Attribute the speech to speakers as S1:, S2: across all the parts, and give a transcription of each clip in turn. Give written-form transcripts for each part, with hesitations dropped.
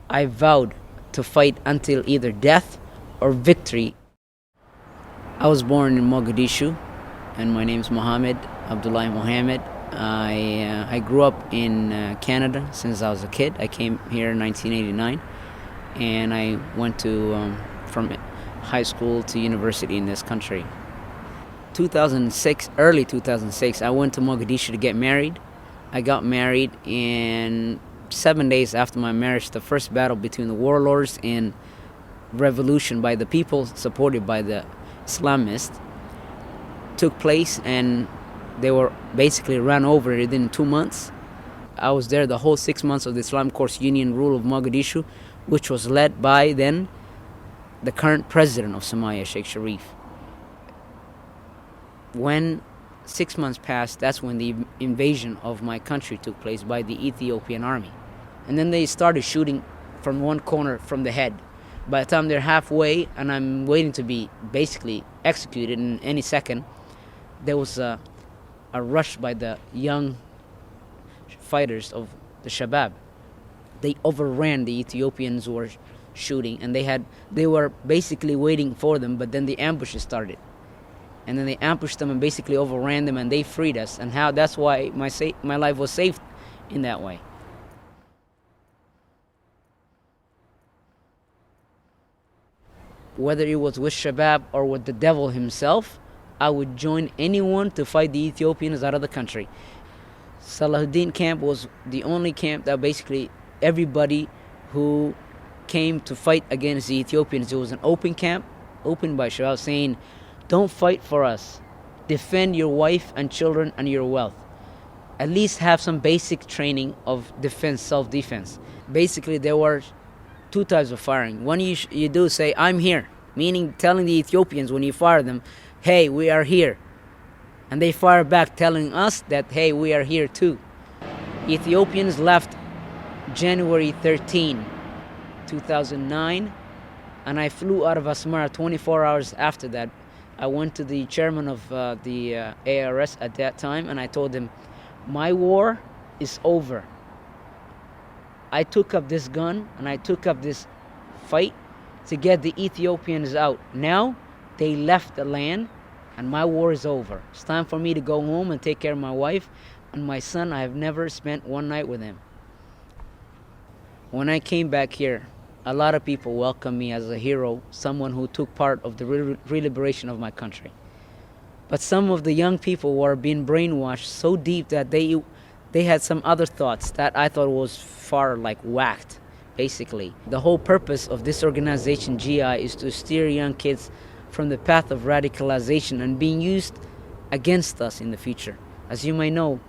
S1: I vowed to fight until either death or victory. I was born in Mogadishu, and my name's Moe Abdullahi Mohamed. I grew up in Canada since I was a kid. I came here in 1989, and I went to from high school to university in this country. 2006, early 2006, I went to Mogadishu to get married. I got married, and 7 days after my marriage, the first battle between the warlords and revolution by the people, supported by the Islamists, took place, and they were basically run over within 2 months. I was there the whole 6 months of the Islamic Course Union rule of Mogadishu, which was led by then the current president of Somalia, Sheikh Sharif. When 6 months passed, that's when the invasion of my country took place by the Ethiopian army. And then they started shooting from one corner from the head. By the time they're halfway and I'm waiting to be basically executed in any second, there was a rush by the young fighters of the Shabab. They overran the Ethiopians who were shooting, and they were basically waiting for them, but then the ambushes started. And then they ambushed them and basically overran them, and they freed us. And that's why my life was saved in that way. Whether it was with Shabab or with the devil himself, I would join anyone to fight the Ethiopians out of the country. Salahuddin camp was the only camp that basically everybody who came to fight against the Ethiopians, it was an open camp, opened by Shabab, saying, don't fight for us. Defend your wife and children and your wealth. At least have some basic training of defense, self-defense. Basically, there were two types of firing. One, you do say, I'm here, meaning telling the Ethiopians when you fire them, hey, we are here. And they fire back telling us that, hey, we are here too. Ethiopians left January 13, 2009, and I flew out of Asmara 24 hours after that. I went to the chairman of the ARS at that time, and I told him, my war is over. I took up this gun and I took up this fight to get the Ethiopians out. Now they left the land and my war is over. It's time for me to go home and take care of my wife and my son. I have never spent one night with him. When I came back here, a lot of people welcomed me as a hero, someone who took part of the re-liberation of my country. But some of the young people were being brainwashed so deep that they had some other thoughts that I thought was far whacked, basically. The whole purpose of this organization, GI, is to steer young kids from the path of radicalization and being used against us in the future. As you may know,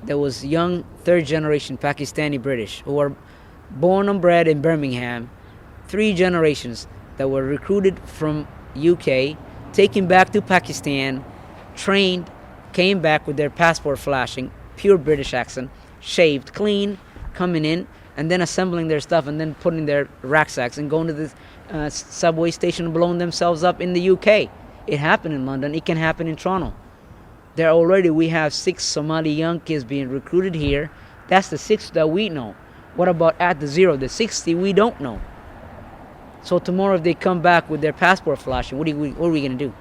S1: there was young third-generation Pakistani British who were born and bred in Birmingham, 3 generations that were recruited from UK, taken back to Pakistan, trained, came back with their passport flashing, pure British accent, shaved, clean, coming in, and then assembling their stuff and then putting their rucksacks and going to the subway station and blowing themselves up in the UK. It happened in London. It can happen in Toronto. We have 6 Somali young kids being recruited here. That's the 6 that we know. What about at the 0, the 60 we don't know? So tomorrow if they come back with their passport flashing, what are we going to do?